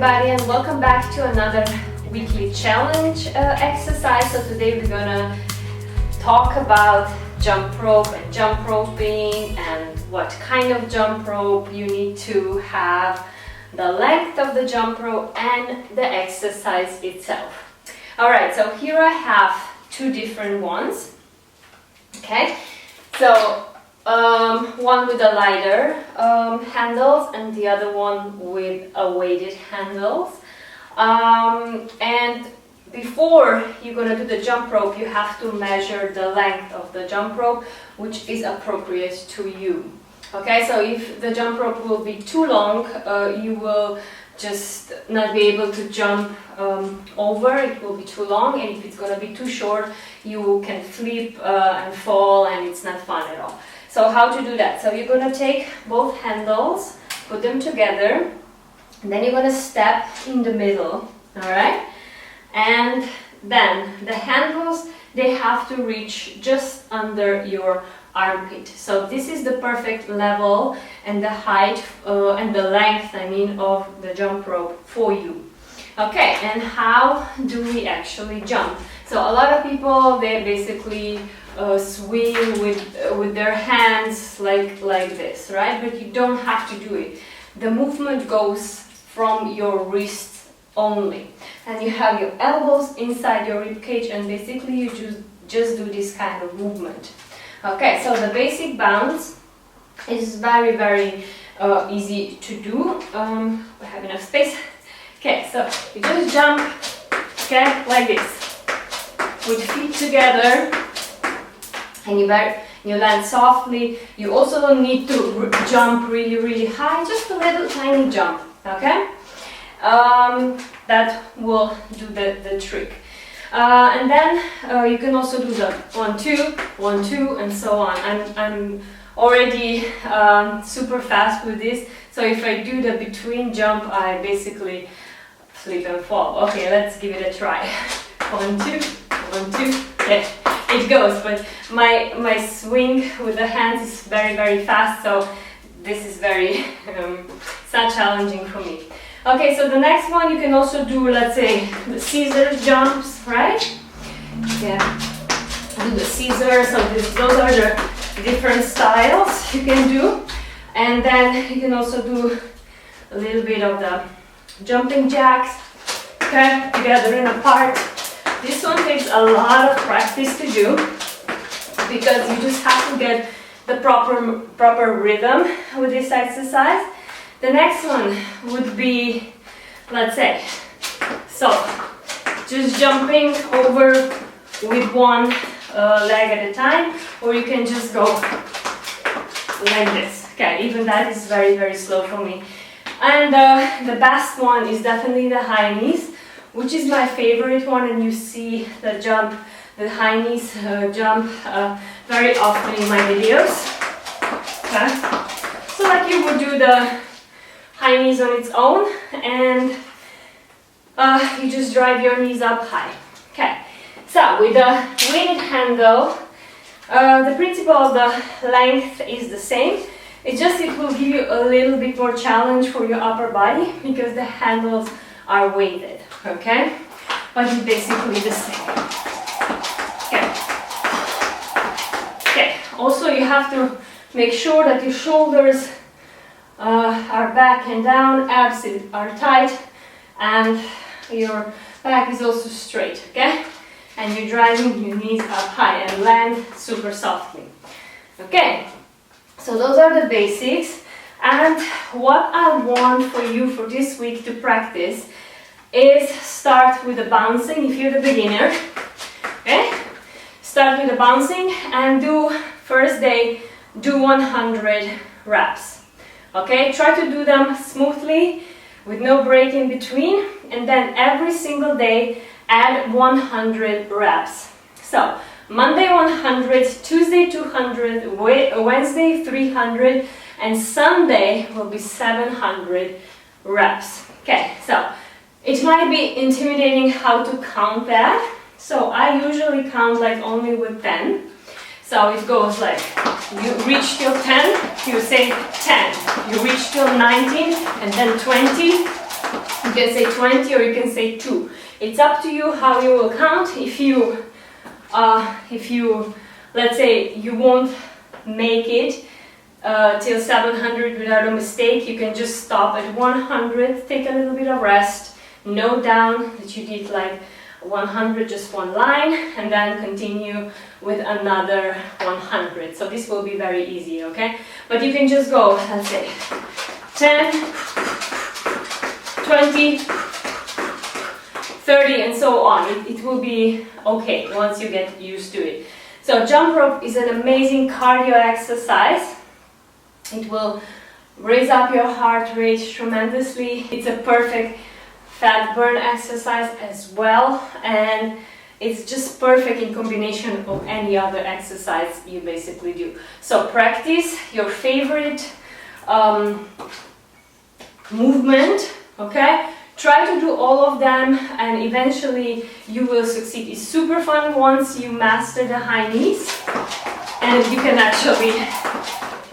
everybody, and welcome back to another weekly challenge exercise. So today we're gonna talk about jump rope and jump roping and what kind of jump rope you need to have, the length of the jump rope and the exercise itself. Alright, so here I have two different ones. Okay, so one with a lighter handles and the other one with a weighted handles. And before you're gonna do the jump rope, you have to measure the length of the jump rope, which is appropriate to you. Okay, so if the jump rope will be too long, you will just not be able to jump over, it will be too long, and if it's gonna be too short, you can flip and fall, and it's not fun at all. So how to do that? So you're gonna take both handles, put them together, and then you're gonna step in the middle, all right? And then the handles, they have to reach just under your armpit. So this is the perfect level and the height and the length, I mean, of the jump rope for you. Okay, and how do we actually jump? So a lot of people, they basically swing with their hands like this, right? But you don't have to do it. The movement goes from your wrists only, and you have your elbows inside your rib cage, and basically you just do this kind of movement. Okay, so the basic bounce is very easy to do. We have enough space. Okay, so you just jump, okay, like this, with feet together, and you land softly. You also don't need to jump really high, just a little tiny jump, okay? That will do the trick. And then you can also do the 1, 2, 1, 2, and so on. I'm already super fast with this, so if I do the between jump, I basically flip and fall. Okay, let's give it a try. 1, 2, 1, 2. Okay, it goes, but my swing with the hands is very fast, so this is very it's not challenging for me. Okay, so the next one you can also do, let's say, the scissors jumps, right? Yeah, do the scissors. So those are the different styles you can do, and then you can also do a little bit of the jumping jacks, okay, together and apart. This one takes a lot of practice to do because you just have to get the proper rhythm with this exercise. The next one would be, let's say, so just jumping over with one leg at a time, or you can just go like this. Okay, even that is very slow for me. And the best one is definitely the high knees, which is my favorite one, and you see the high knees jump very often in my videos. Okay, so like you would do the high knees on its own, and you just drive your knees up high. Okay, so with the weighted handle, the principle of the length is the same. It's just it will give you a little bit more challenge for your upper body because the handles are weighted. Okay, but it's basically the same. Okay. Okay. Also, you have to make sure that your shoulders are back and down, abs are tight, and your back is also straight, okay? And you're driving your knees up high and land super softly. Okay, so those are the basics, and what I want for you for this week to practice is start with the bouncing if you're the beginner, okay? Start with the bouncing and do, first day, do 100 reps. Okay, try to do them smoothly with no break in between, and then every single day add 100 reps. So Monday 100, Tuesday 200, Wednesday 300, and Sunday will be 700 reps. Okay, so it might be intimidating how to count that. So I usually count like only with 10. So it goes like, you reach till 10, you say 10. You reach till 19, and then 20, You can say 20 or you can say 2. It's up to you how you will count. If you, let's say you won't make it till 700 without a mistake, you can just stop at 100, take a little bit of rest, note down that you did like 100, just one line, and then continue with another 100. So this will be very easy, okay? But you can just go, let's say, 10, 20, 30, and so on. It will be okay once you get used to it. So jump rope is an amazing cardio exercise. It will raise up your heart rate tremendously. It's a perfect fat burn exercise as well, and it's just perfect in combination of any other exercise you basically do. So practice your favorite movement, okay? Try to do all of them and eventually you will succeed. It's super fun once you master the high knees, and you can actually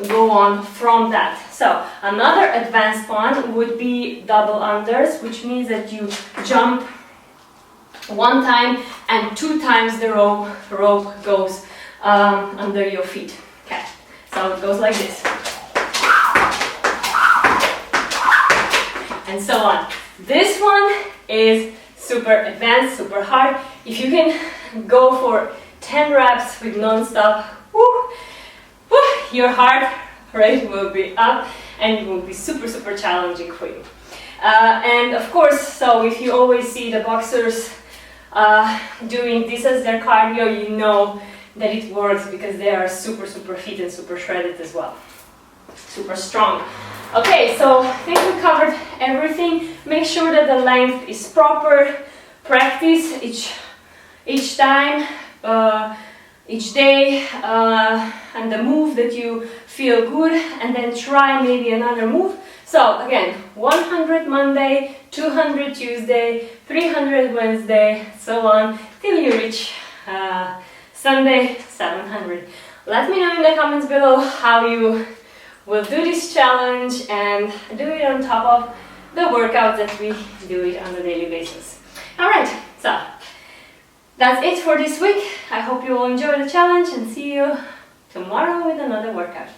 go on from that. So another advanced one would be double unders, which means that you jump one time and 2 times the rope goes under your feet. Okay, so it goes like this. And so on. This one is super advanced, super hard. If you can go for 10 reps with non-stop, your heart rate will be up and it will be super, super challenging for you. And of course, so if you always see the boxers doing this as their cardio, you know that it works because they are super, super fit and super shredded as well. Super strong. Okay, so I think we covered everything. Make sure that the length is proper. Practice each time, each day, and the move that you feel good, and then try maybe another move. So again, 100 Monday, 200 Tuesday, 300 Wednesday, so on, till you reach Sunday, 700. Let me know in the comments below how you will do this challenge and do it on top of the workout that we do it on a daily basis. Alright, so that's it for this week. I hope you will enjoy the challenge and see you tomorrow with another workout.